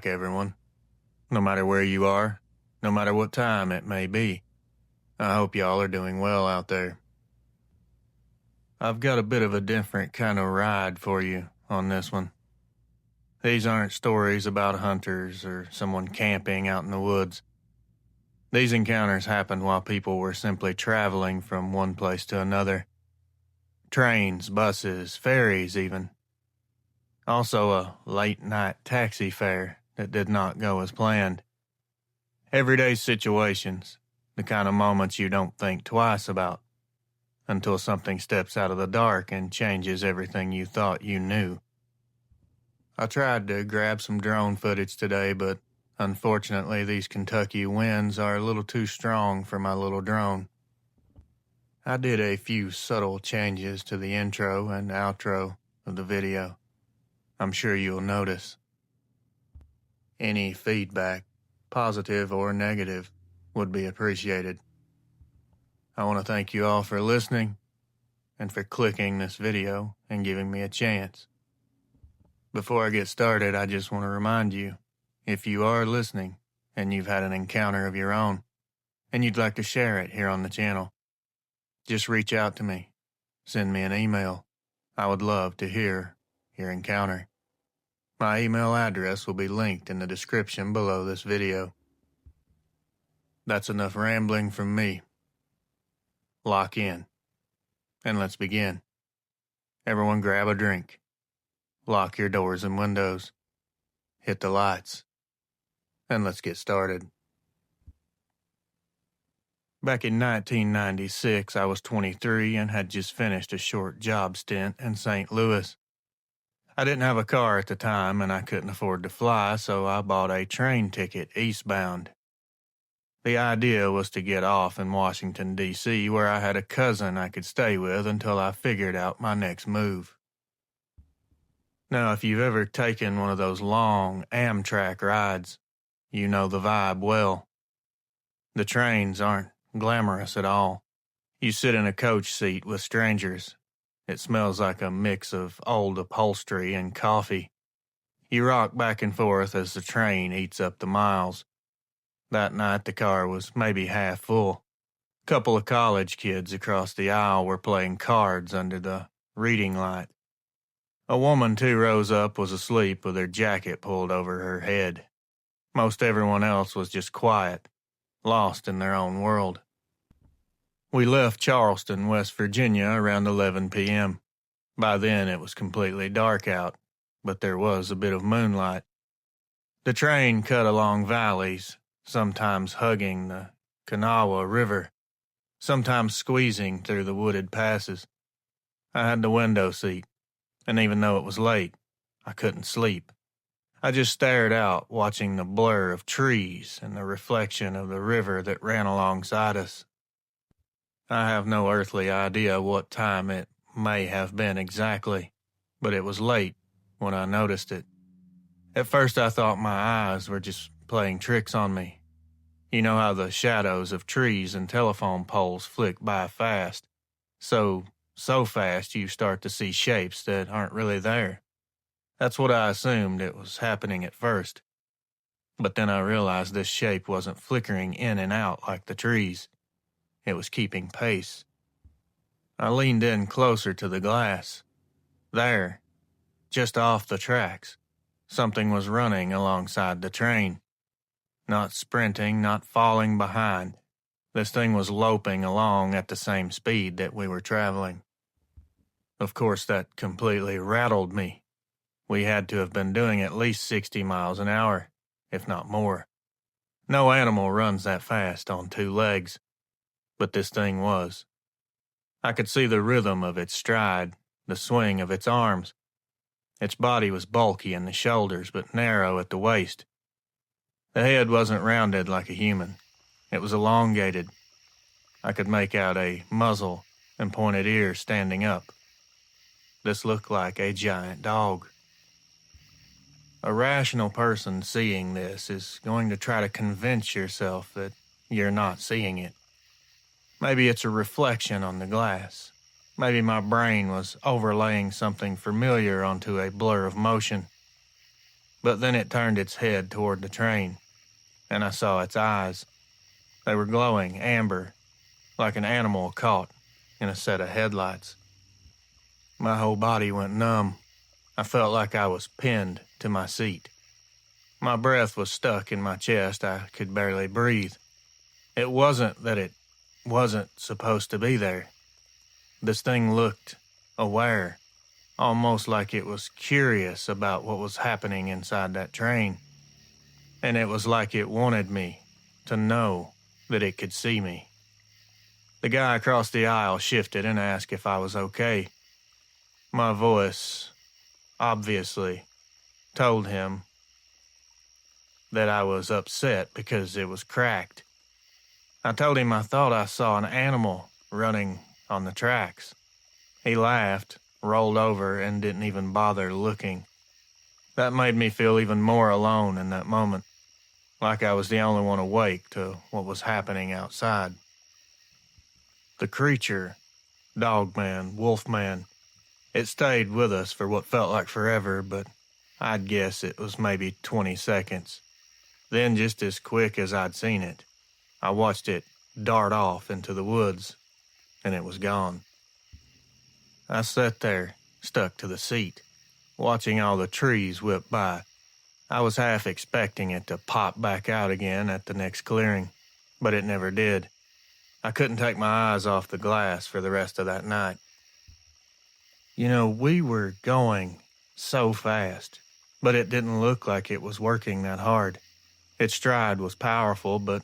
back, everyone. No matter where you are, no matter what time it may be. I hope y'all are doing well out there. I've got a bit of a different kind of ride for you on this one. These aren't stories about hunters or someone camping out in the woods. These encounters happened while people were simply traveling from one place to another. Trains, buses, ferries even. Also a late-night taxi fare that did not go as planned. Everyday situations, the kind of moments you don't think twice about, until something steps out of the dark and changes everything you thought you knew. I tried to grab some drone footage today, but unfortunately these Kentucky winds are a little too strong for my little drone. I did a few subtle changes to the intro and outro of the video. I'm sure you'll notice. Any feedback, positive or negative, would be appreciated. I want to thank you all for listening and for clicking this video and giving me a chance. Before I get started, I just want to remind you, if you are listening and you've had an encounter of your own and you'd like to share it here on the channel, just reach out to me. Send me an email. I would love to hear your encounter. My email address will be linked in the description below this video. That's enough rambling from me. Lock in, and let's begin. Everyone grab a drink. Lock your doors and windows. Hit the lights, and let's get started. Back in 1996, I was 23 and had just finished a short job stint in St. Louis. I didn't have a car at the time and I couldn't afford to fly, so I bought a train ticket eastbound. The idea was to get off in Washington, D.C., where I had a cousin I could stay with until I figured out my next move. Now, if you've ever taken one of those long Amtrak rides, you know the vibe well. The trains aren't glamorous at all. You sit in a coach seat with strangers. It smells like a mix of old upholstery and coffee. You rock back and forth as the train eats up the miles. That night the car was maybe half full. A couple of college kids across the aisle were playing cards under the reading light. A woman 2 rows up was asleep with her jacket pulled over her head. Most everyone else was just quiet, lost in their own world. We left Charleston, West Virginia around 11 p.m. By then it was completely dark out, but there was a bit of moonlight. The train cut along valleys, sometimes hugging the Kanawha River, sometimes squeezing through the wooded passes. I had the window seat, and even though it was late, I couldn't sleep. I just stared out, watching the blur of trees and the reflection of the river that ran alongside us. I have no earthly idea what time it may have been exactly, but it was late when I noticed it. At first I thought my eyes were just playing tricks on me. You know how the shadows of trees and telephone poles flick by fast, so fast you start to see shapes that aren't really there. That's what I assumed it was happening at first. But then I realized this shape wasn't flickering in and out like the trees. It was keeping pace. I leaned in closer to the glass. There, just off the tracks, something was running alongside the train. Not sprinting, not falling behind. This thing was loping along at the same speed that we were traveling. Of course, that completely rattled me. We had to have been doing at least 60 miles an hour, if not more. No animal runs that fast on 2 legs. But this thing was. I could see the rhythm of its stride, the swing of its arms. Its body was bulky in the shoulders, but narrow at the waist. The head wasn't rounded like a human. It was elongated. I could make out a muzzle and pointed ears standing up. This looked like a giant dog. A rational person seeing this is going to try to convince yourself that you're not seeing it. Maybe it's a reflection on the glass. Maybe my brain was overlaying something familiar onto a blur of motion. but then it turned its head toward the train, and I saw its eyes. They were glowing amber, like an animal caught in a set of headlights. My whole body went numb. I felt like I was pinned to my seat. My breath was stuck in my chest. I could barely breathe. It wasn't that it wasn't supposed to be there. This thing looked aware, almost like it was curious about what was happening inside that train. And it was like it wanted me to know that it could see me. The guy across the aisle shifted and asked if I was okay. My voice, obviously, told him that I was upset because it was cracked. I told him I thought I saw an animal running on the tracks. He laughed, rolled over, and didn't even bother looking. That made me feel even more alone in that moment, like I was the only one awake to what was happening outside. The creature, Dogman, Wolfman, it stayed with us for what felt like forever, but I'd guess it was maybe 20 seconds. Then, just as quick as I'd seen it, I watched it dart off into the woods, and it was gone. I sat there, stuck to the seat, watching all the trees whip by. I was half expecting it to pop back out again at the next clearing, but it never did. I couldn't take my eyes off the glass for the rest of that night. You know, we were going so fast, but it didn't look like it was working that hard. Its stride was powerful, but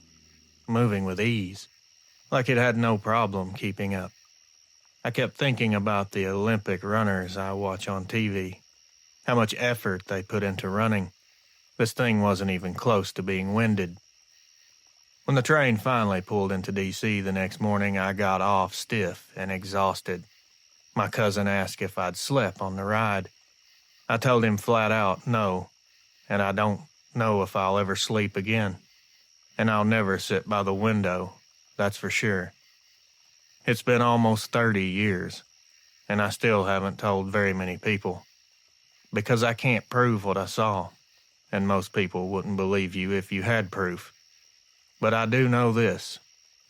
moving with ease, like it had no problem keeping up. I kept thinking about the Olympic runners I watch on TV, how much effort they put into running. This thing wasn't even close to being winded. When the train finally pulled into D.C. the next morning, I got off stiff and exhausted. My cousin asked if I'd slept on the ride. I told him flat out no, and I don't know if I'll ever sleep again. And I'll never sit by the window, that's for sure. It's been almost 30 years, and I still haven't told very many people. Because I can't prove what I saw, and most people wouldn't believe you if you had proof. But I do know this: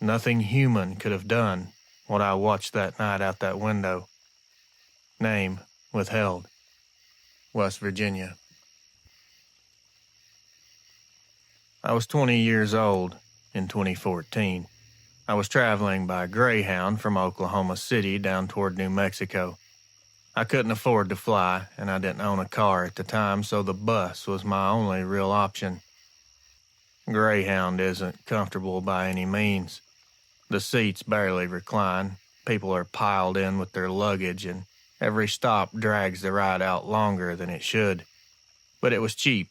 nothing human could have done what I watched that night out that window. Name withheld. West Virginia. I was 20 years old in 2014. I was traveling by Greyhound from Oklahoma City down toward New Mexico. I couldn't afford to fly, and I didn't own a car at the time, so the bus was my only real option. Greyhound isn't comfortable by any means. The seats barely recline, people are piled in with their luggage, and every stop drags the ride out longer than it should. But it was cheap,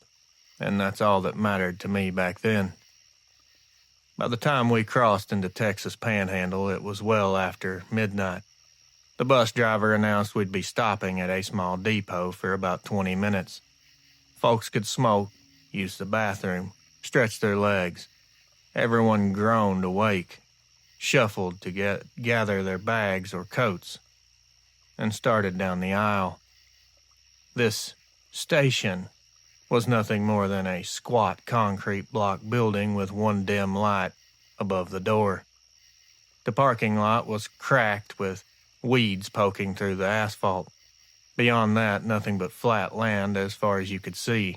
and that's all that mattered to me back then. By the time we crossed into Texas Panhandle, it was well after midnight. The bus driver announced we'd be stopping at a small depot for about 20 minutes. Folks could smoke, use the bathroom, stretch their legs. Everyone groaned awake, shuffled to gather their bags or coats, and started down the aisle. This station was nothing more than a squat concrete block building with one dim light above the door. The parking lot was cracked with weeds poking through the asphalt. Beyond that, nothing but flat land as far as you could see.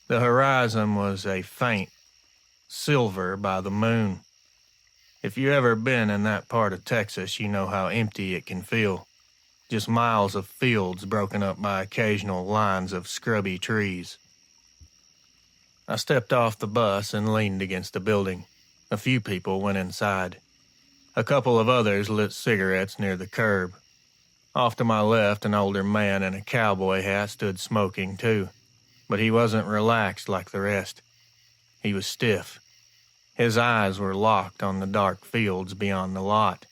The horizon was a faint silver by the moon. If you've ever been in that part of Texas, you know how empty it can feel. Just miles of fields broken up by occasional lines of scrubby trees. I stepped off the bus and leaned against the building. A few people went inside. A couple of others lit cigarettes near the curb. Off to my left, an older man in a cowboy hat stood smoking too, but he wasn't relaxed like the rest. He was stiff. His eyes were locked on the dark fields beyond the lot.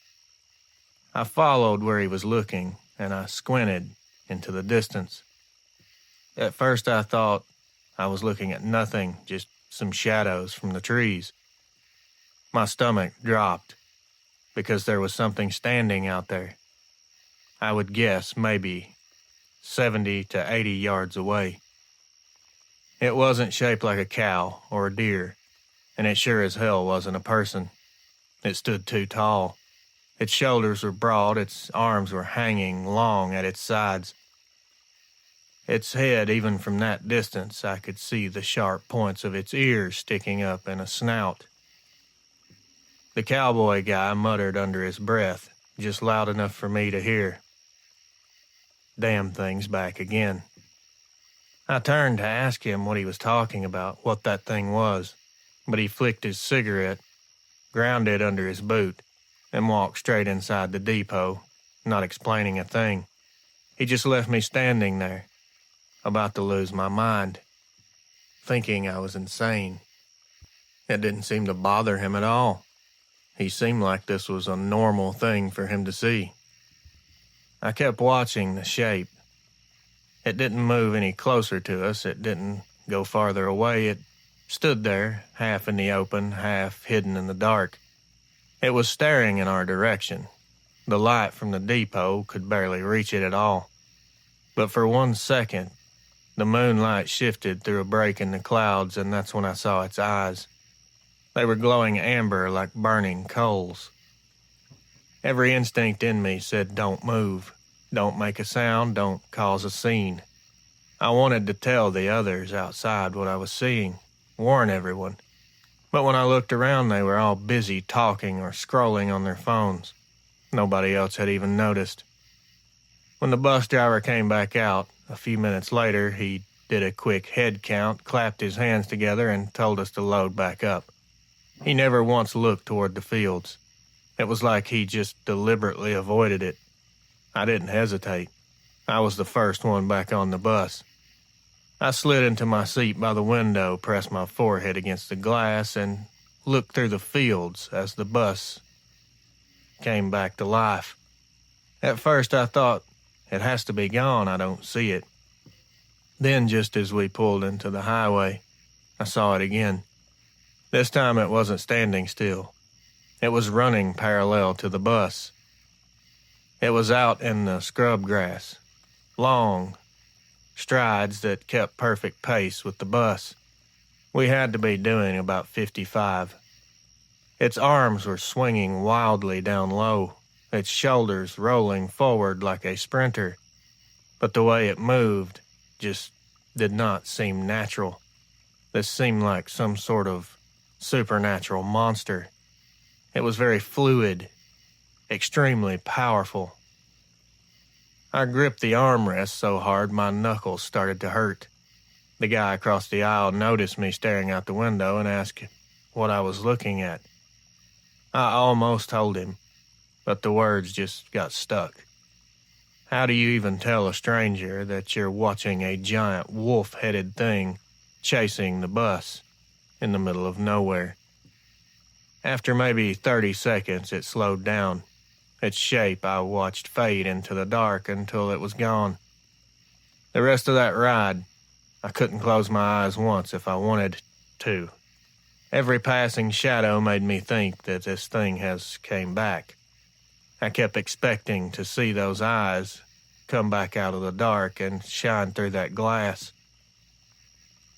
I followed where he was looking, and I squinted into the distance. At first I thought I was looking at nothing, just some shadows from the trees. My stomach dropped, because there was something standing out there. I would guess maybe 70 to 80 yards away. It wasn't shaped like a cow or a deer, and it sure as hell wasn't a person. It stood too tall. Its shoulders were broad, its arms were hanging long at its sides. Its head, even from that distance, I could see the sharp points of its ears sticking up in a snout. The cowboy guy muttered under his breath, just loud enough for me to hear, "Damn thing's back again." I turned to ask him what he was talking about, what that thing was, but he flicked his cigarette, ground it under his boot, and walked straight inside the depot, not explaining a thing. He just left me standing there, about to lose my mind, thinking I was insane. It didn't seem to bother him at all. He seemed like this was a normal thing for him to see. I kept watching the shape. It didn't move any closer to us. It didn't go farther away. It stood there, half in the open, half hidden in the dark. It was staring in our direction. The light from the depot could barely reach it at all. But for 1 second, the moonlight shifted through a break in the clouds, and that's when I saw its eyes. They were glowing amber like burning coals. Every instinct in me said, "Don't move. Don't make a sound. Don't cause a scene." I wanted to tell the others outside what I was seeing, warn everyone. But when I looked around, they were all busy talking or scrolling on their phones. Nobody else had even noticed. When the bus driver came back out, a few minutes later, he did a quick head count, clapped his hands together, and told us to load back up. He never once looked toward the fields. It was like he just deliberately avoided it. I didn't hesitate. I was the first one back on the bus. I slid into my seat by the window, pressed my forehead against the glass, and looked through the fields as the bus came back to life. At first I thought, it has to be gone, I don't see it. Then just as we pulled into the highway, I saw it again. This time it wasn't standing still. It was running parallel to the bus. It was out in the scrub grass, long strides that kept perfect pace with the bus. We had to be doing about 55. Its arms were swinging wildly down low, its shoulders rolling forward like a sprinter. But the way it moved just did not seem natural. This seemed like some sort of supernatural monster. It was very fluid, extremely powerful. I gripped the armrest so hard my knuckles started to hurt. The guy across the aisle noticed me staring out the window and asked what I was looking at. I almost told him, but the words just got stuck. How do you even tell a stranger that you're watching a giant wolf-headed thing chasing the bus in the middle of nowhere? After maybe 30 seconds, it slowed down. Its shape I watched fade into the dark until it was gone. The rest of that ride, I couldn't close my eyes once if I wanted to. Every passing shadow made me think that this thing has came back. I kept expecting to see those eyes come back out of the dark and shine through that glass.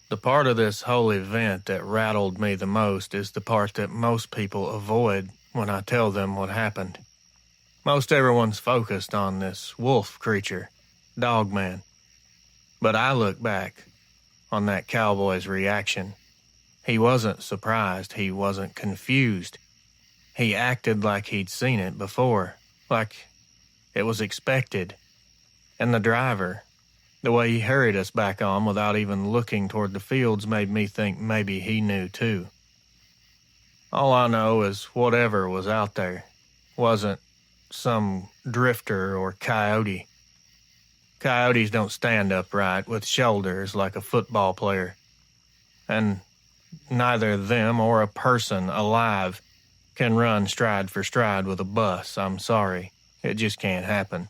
The part of this whole event that rattled me the most is the part that most people avoid when I tell them what happened. Most everyone's focused on this wolf creature, Dogman. But I look back on that cowboy's reaction. He wasn't surprised. He wasn't confused. He acted like he'd seen it before, like it was expected. And the driver, the way he hurried us back on without even looking toward the fields, made me think maybe he knew too. All I know is whatever was out there wasn't some drifter or coyote. Coyotes don't stand upright with shoulders like a football player. And neither them or a person alive can run stride for stride with a bus. I'm sorry. It just can't happen.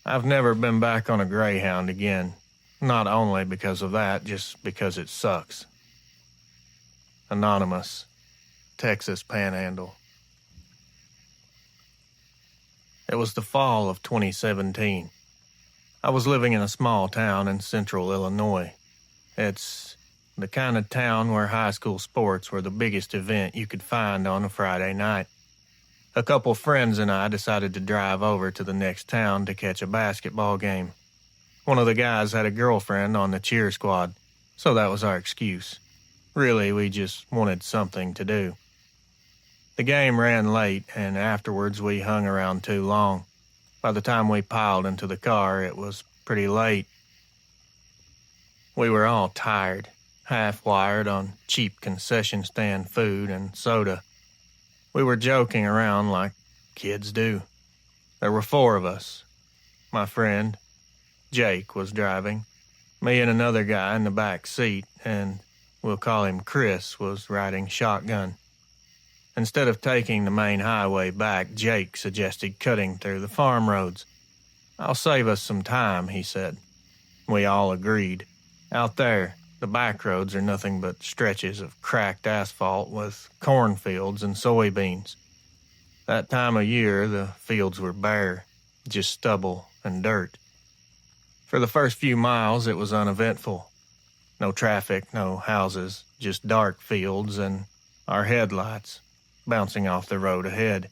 I've never been back on a Greyhound again. Not only because of that, just because it sucks. Anonymous, Texas Panhandle. It was the fall of 2017. I was living in a small town in central Illinois. It's the kind of town where high school sports were the biggest event you could find on a Friday night. A couple friends and I decided to drive over to the next town to catch a basketball game. One of the guys had a girlfriend on the cheer squad, so that was our excuse. Really, we just wanted something to do. The game ran late, and afterwards we hung around too long. By the time we piled into the car, it was pretty late. We were all tired, half-wired on cheap concession stand food and soda. We were joking around like kids do. There were 4 of us. My friend, Jake, was driving. Me and another guy in the back seat, and we'll call him Chris, was riding shotgun. Instead of taking the main highway back, Jake suggested cutting through the farm roads. "I'll save us some time," he said. We all agreed. Out there, the back roads are nothing but stretches of cracked asphalt with cornfields and soybeans. That time of year, the fields were bare, just stubble and dirt. For the first few miles, it was uneventful. No traffic, no houses, just dark fields and our headlights bouncing off the road ahead.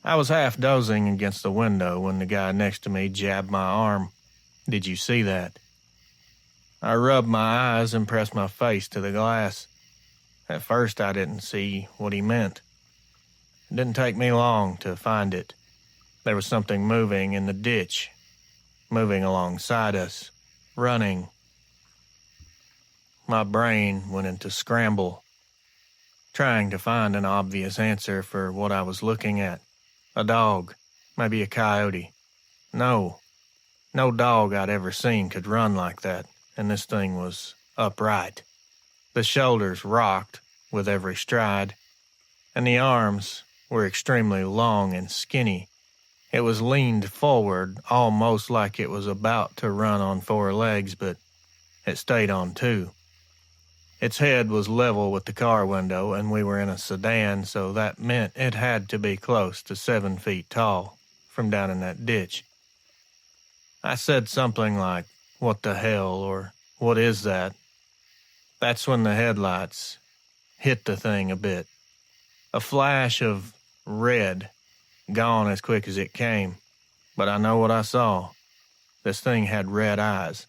I was half dozing against the window when the guy next to me jabbed my arm. "Did you see that?" I rubbed my eyes and pressed my face to the glass. At first, I didn't see what he meant. It didn't take me long to find it. There was something moving in the ditch, moving alongside us, running. My brain went into scramble, trying to find an obvious answer for what I was looking at. A dog, maybe a coyote. No dog I'd ever seen could run like that, and this thing was upright. The shoulders rocked with every stride, and the arms were extremely long and skinny. It was leaned forward, almost like it was about to run on 4 legs, but it stayed on 2. Its head was level with the car window, and we were in a sedan, so that meant it had to be close to 7 feet tall from down in that ditch. I said something like, "What the hell," or "What is that?" That's when the headlights hit the thing a bit. A flash of red, gone as quick as it came. But I know what I saw. This thing had red eyes.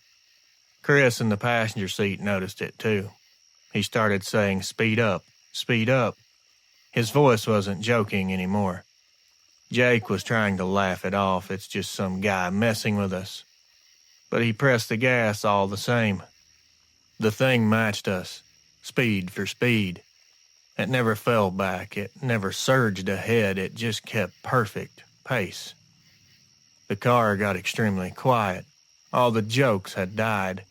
Chris in the passenger seat noticed it too. He started saying, "Speed up, speed up." His voice wasn't joking anymore. Jake was trying to laugh it off. It's just some guy messing with us. But he pressed the gas all the same. The thing matched us, speed for speed. It never fell back. It never surged ahead. It just kept perfect pace. The car got extremely quiet. All the jokes had died.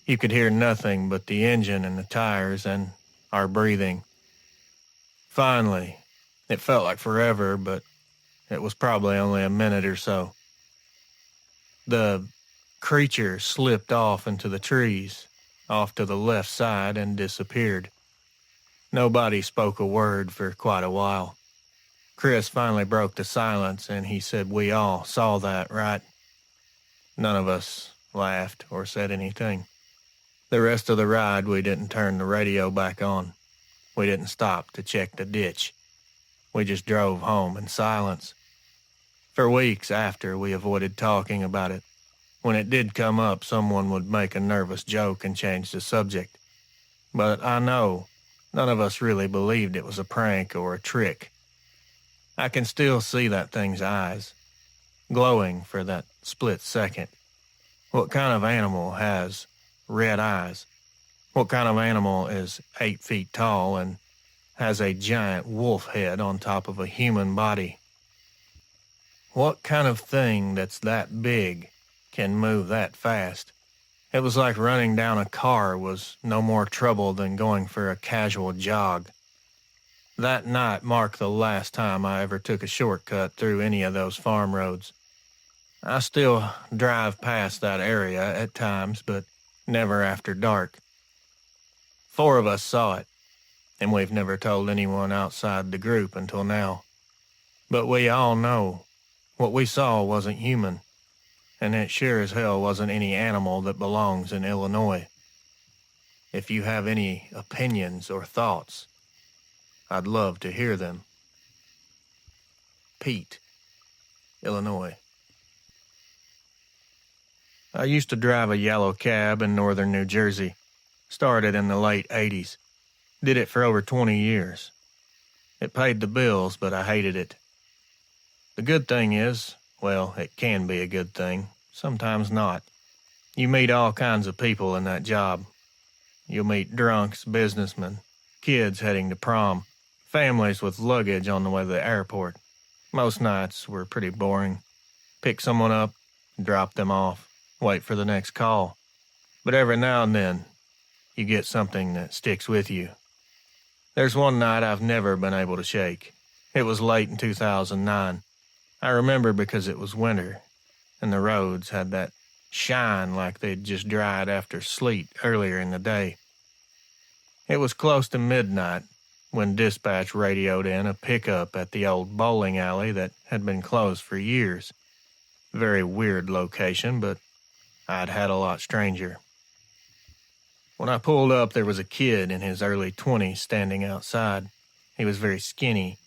You could hear nothing but the engine and the tires and our breathing. Finally, it felt like forever, but it was probably only a minute or so. The creature slipped off into the trees, off to the left side, and disappeared. Nobody spoke a word for quite a while. Chris finally broke the silence, and he said, "We all saw that, right?" None of us laughed or said anything. The rest of the ride, we didn't turn the radio back on. We didn't stop to check the ditch. We just drove home in silence. For weeks after, we avoided talking about it. When it did come up, someone would make a nervous joke and change the subject. But I know none of us really believed it was a prank or a trick. I can still see that thing's eyes, glowing for that split second. What kind of animal has red eyes? What kind of animal is 8 feet tall and has a giant wolf head on top of a human body? What kind of thing that's that big can move that fast? It was like running down a car was no more trouble than going for a casual jog. That night marked the last time I ever took a shortcut through any of those farm roads. I still drive past that area at times, but never after dark. 4 of us saw it, and we've never told anyone outside the group until now. But we all know what we saw wasn't human, and it sure as hell wasn't any animal that belongs in Illinois. If you have any opinions or thoughts, I'd love to hear them. Pete, Illinois. I used to drive a yellow cab in northern New Jersey. Started in the late 80s. Did it for over 20 years. It paid the bills, but I hated it. The good thing is, well, it can be a good thing, sometimes not. You meet all kinds of people in that job. You'll meet drunks, businessmen, kids heading to prom, families with luggage on the way to the airport. Most nights were pretty boring. Pick someone up, drop them off, wait for the next call. But every now and then, you get something that sticks with you. There's one night I've never been able to shake. It was late in 2009. I remember because it was winter, and the roads had that shine like they'd just dried after sleet earlier in the day. It was close to midnight when dispatch radioed in a pickup at the old bowling alley that had been closed for years. Very weird location, but I'd had a lot stranger. When I pulled up, there was a kid in his early 20s standing outside. He was very skinny.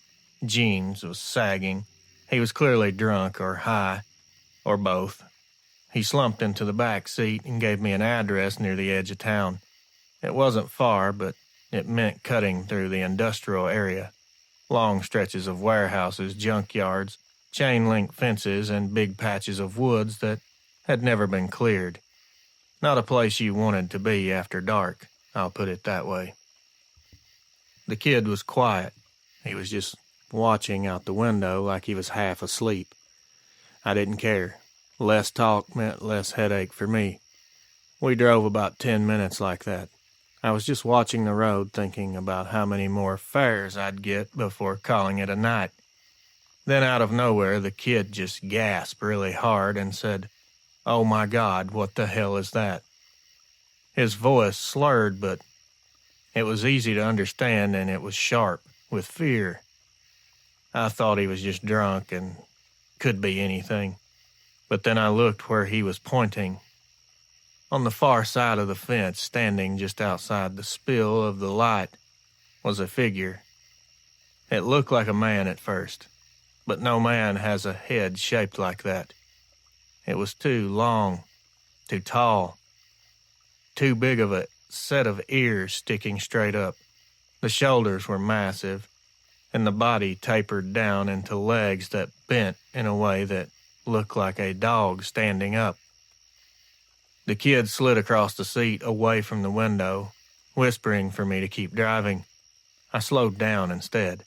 Jeans was sagging. He was clearly drunk or high, or both. He slumped into the back seat and gave me an address near the edge of town. It wasn't far, but it meant cutting through the industrial area. Long stretches of warehouses, junkyards, chain-link fences, and big patches of woods that had never been cleared. Not a place you wanted to be after dark, I'll put it that way. The kid was quiet. He was just watching out the window like he was half asleep. I didn't care. Less talk meant less headache for me. We drove about 10 minutes like that. I was just watching the road thinking about how many more fares I'd get before calling it a night. Then out of nowhere, the kid just gasped really hard and said, "Oh my God, what the hell is that?" His voice slurred, but it was easy to understand, and it was sharp, with fear. I thought he was just drunk and could be anything. But then I looked where he was pointing. On the far side of the fence, standing just outside the spill of the light, was a figure. It looked like a man at first, but no man has a head shaped like that. It was too long, too tall, too big of a set of ears sticking straight up. The shoulders were massive, and the body tapered down into legs that bent in a way that looked like a dog standing up. The kid slid across the seat away from the window, whispering for me to keep driving. I slowed down instead.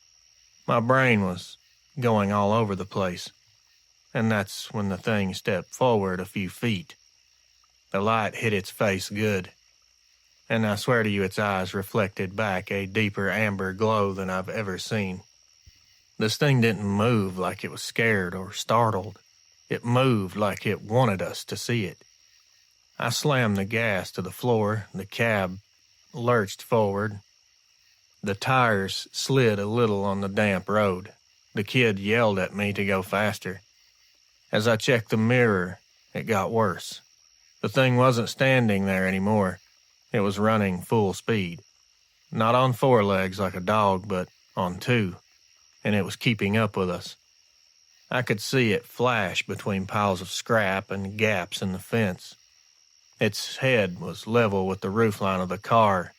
My brain was going all over the place. And that's when the thing stepped forward a few feet. The light hit its face good, and I swear to you its eyes reflected back a deeper amber glow than I've ever seen. This thing didn't move like it was scared or startled. It moved like it wanted us to see it. I slammed the gas to the floor. The cab lurched forward. The tires slid a little on the damp road. The kid yelled at me to go faster. As I checked the mirror, it got worse. The thing wasn't standing there anymore. It was running full speed. Not on four legs like a dog, but on two, and it was keeping up with us. I could see it flash between piles of scrap and gaps in the fence. Its head was level with the roofline of the car.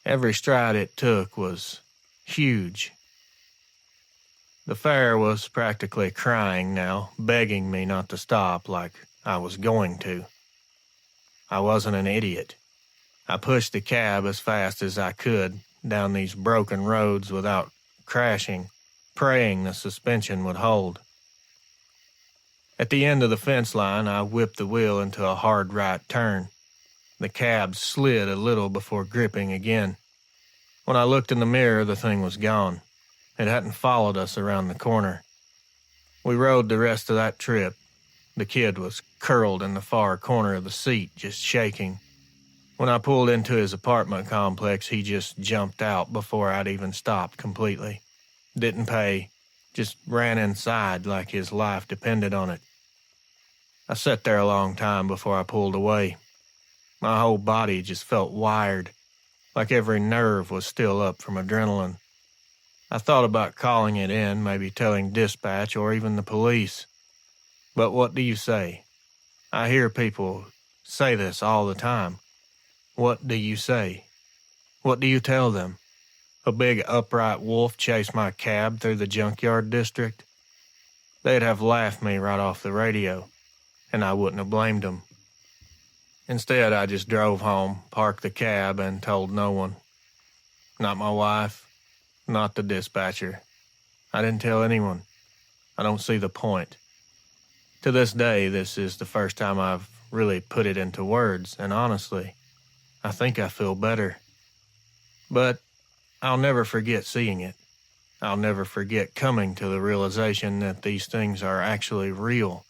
Every stride it took was huge. The fare was practically crying now, begging me not to stop like I was going to. I wasn't an idiot. I pushed the cab as fast as I could down these broken roads without crashing, praying the suspension would hold. At the end of the fence line, I whipped the wheel into a hard right turn. The cab slid a little before gripping again. When I looked in the mirror, the thing was gone. It hadn't followed us around the corner. We rode the rest of that trip. The kid was curled in the far corner of the seat, just shaking. When I pulled into his apartment complex, he just jumped out before I'd even stopped completely. Didn't pay, just ran inside like his life depended on it. I sat there a long time before I pulled away. My whole body just felt wired, like every nerve was still up from adrenaline. I thought about calling it in, maybe telling dispatch or even the police. But what do you say? I hear people say this all the time. What do you say? What do you tell them? A big upright wolf chased my cab through the junkyard district? They'd have laughed me right off the radio, and I wouldn't have blamed them. Instead, I just drove home, parked the cab, and told no one. Not my wife, not the dispatcher. I didn't tell anyone. I don't see the point. To this day, this is the first time I've really put it into words, and honestly, I think I feel better. But I'll never forget seeing it. I'll never forget coming to the realization that these things are actually real.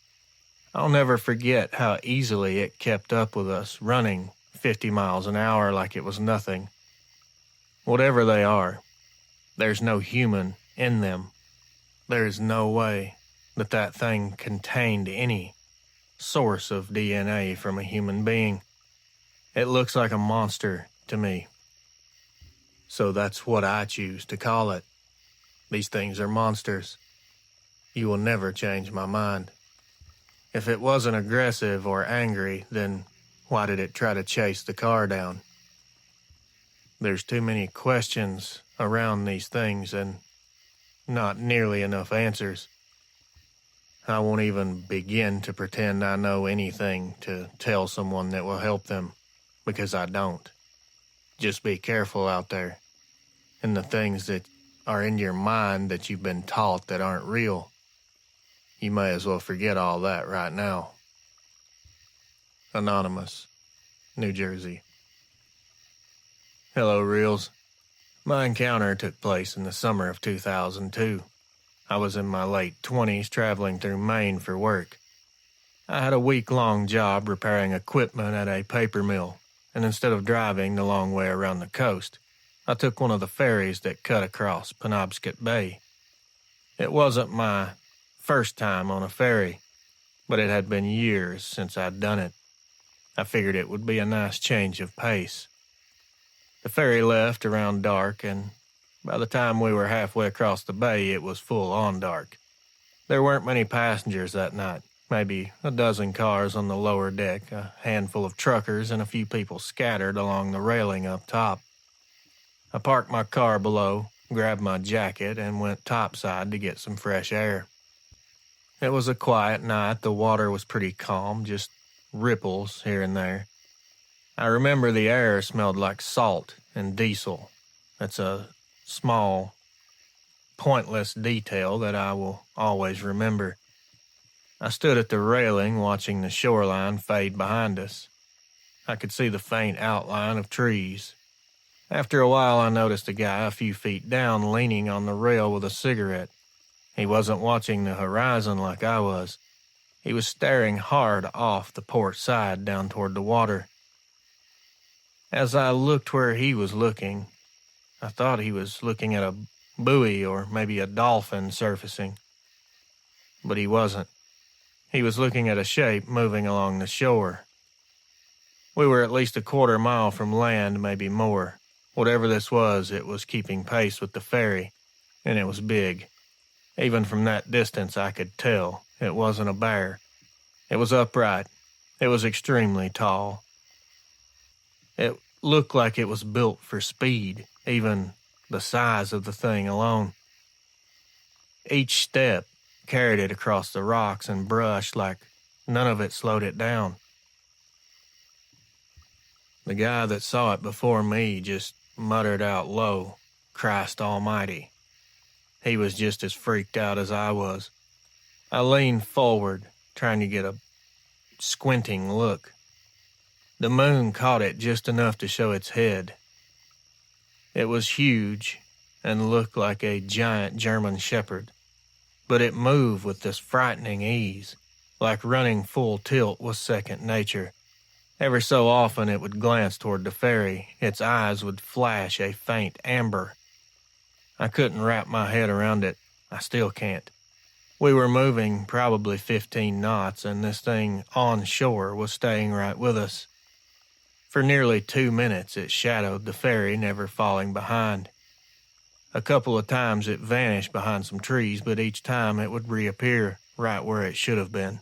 I'll never forget how easily it kept up with us, running 50 miles an hour like it was nothing. Whatever they are, there's no human in them. There is no way that that thing contained any source of DNA from a human being. It looks like a monster to me. So that's what I choose to call it. These things are monsters. You will never change my mind. If it wasn't aggressive or angry, then why did it try to chase the car down? There's too many questions around these things and not nearly enough answers. I won't even begin to pretend I know anything to tell someone that will help them, because I don't. Just be careful out there. And the things that are in your mind that you've been taught that aren't real, you may as well forget all that right now. Anonymous, New Jersey. Hello, Reels. My encounter took place in the summer of 2002. I was in my late 20s traveling through Maine for work. I had a week-long job repairing equipment at a paper mill, and instead of driving the long way around the coast, I took one of the ferries that cut across Penobscot Bay. It wasn't my first time on a ferry, but it had been years since I'd done it. I figured it would be a nice change of pace. The ferry left around dark, and by the time we were halfway across the bay, it was full on dark. There weren't many passengers that night, maybe a dozen cars on the lower deck, a handful of truckers, and a few people scattered along the railing up top. I parked my car below, grabbed my jacket, and went topside to get some fresh air. It was a quiet night. The water was pretty calm, just ripples here and there. I remember the air smelled like salt and diesel. That's a small, pointless detail that I will always remember. I stood at the railing watching the shoreline fade behind us. I could see the faint outline of trees. After a while, I noticed a guy a few feet down leaning on the rail with a cigarette. He wasn't watching the horizon like I was. He was staring hard off the port side down toward the water. As I looked where he was looking, I thought he was looking at a buoy or maybe a dolphin surfacing. But he wasn't. He was looking at a shape moving along the shore. We were at least a quarter mile from land, maybe more. Whatever this was, it was keeping pace with the ferry, and it was big. Even from that distance, I could tell it wasn't a bear. It was upright. It was extremely tall. It looked like it was built for speed, even the size of the thing alone. Each step carried it across the rocks and brush like none of it slowed it down. The guy that saw it before me just muttered out low, "Christ Almighty." He was just as freaked out as I was. I leaned forward, trying to get a squinting look. The moon caught it just enough to show its head. It was huge and looked like a giant German shepherd, but it moved with this frightening ease, like running full tilt was second nature. Every so often it would glance toward the ferry. Its eyes would flash a faint amber. I couldn't wrap my head around it. I still can't. We were moving probably 15 knots, and this thing on shore was staying right with us. For nearly 2 minutes it shadowed the ferry, never falling behind. A couple of times it vanished behind some trees, but each time it would reappear right where it should have been.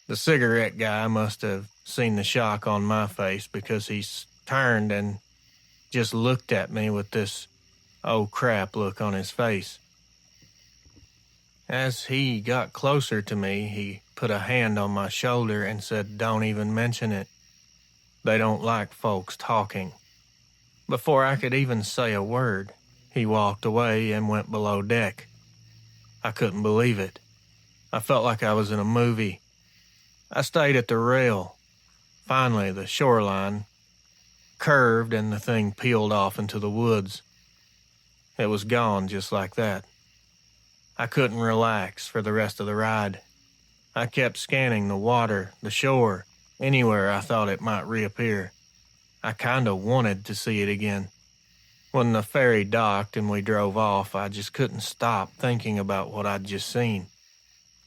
The cigarette guy must have seen the shock on my face, because he turned and just looked at me with this oh crap look on his face. As he got closer to me, he put a hand on my shoulder and said, "Don't even mention it. They don't like folks talking." Before I could even say a word, he walked away and went below deck. I couldn't believe it. I felt like I was in a movie. I stayed at the rail. Finally, the shoreline curved and the thing peeled off into the woods. It was gone just like that. I couldn't relax for the rest of the ride. I kept scanning the water, the shore, anywhere I thought it might reappear. I kinda wanted to see it again. When the ferry docked and we drove off, I just couldn't stop thinking about what I'd just seen.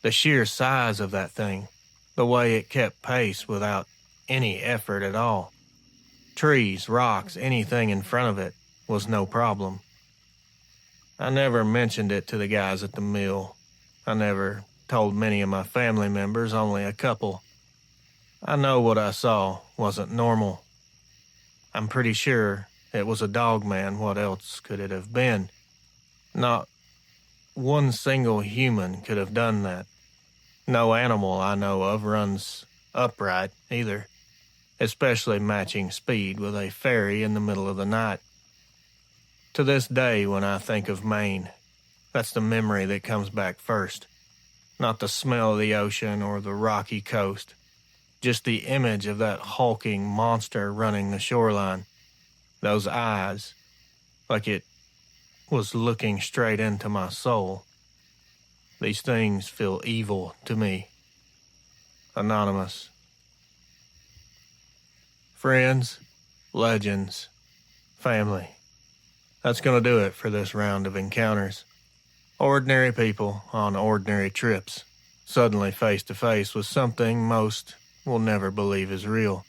The sheer size of that thing, the way it kept pace without any effort at all. Trees, rocks, anything in front of it was no problem. I never mentioned it to the guys at the mill. I never told many of my family members, only a couple. I know what I saw wasn't normal. I'm pretty sure it was a Dogman. What else could it have been? Not one single human could have done that. No animal I know of runs upright either, especially matching speed with a ferry in the middle of the night. To this day, when I think of Maine, that's the memory that comes back first. Not the smell of the ocean or the rocky coast, just the image of that hulking monster running the shoreline. Those eyes, like it was looking straight into my soul. These things feel evil to me. Anonymous. Friends, legends, family. That's going to do it for this round of encounters. Ordinary people on ordinary trips, suddenly face to face with something most will never believe is real.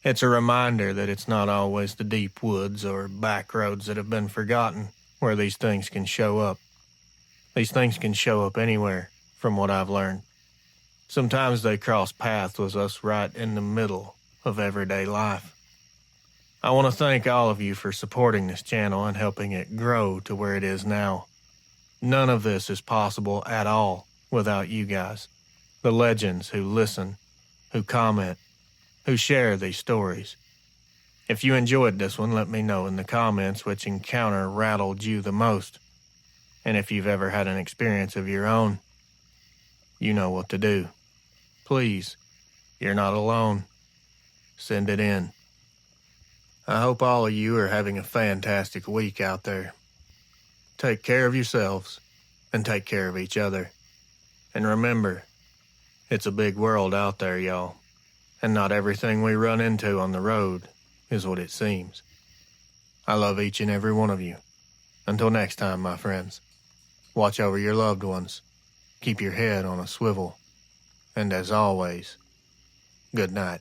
It's a reminder that it's not always the deep woods or back roads that have been forgotten where these things can show up. These things can show up anywhere, from what I've learned. Sometimes they cross paths with us right in the middle of everyday life. I want to thank all of you for supporting this channel and helping it grow to where it is now. None of this is possible at all without you guys, the legends who listen, who comment, who share these stories. If you enjoyed this one, let me know in the comments which encounter rattled you the most. And if you've ever had an experience of your own, you know what to do. Please, you're not alone. Send it in. I hope all of you are having a fantastic week out there. Take care of yourselves and take care of each other. And remember, it's a big world out there, y'all. And not everything we run into on the road is what it seems. I love each and every one of you. Until next time, my friends, watch over your loved ones. Keep your head on a swivel. And as always, good night.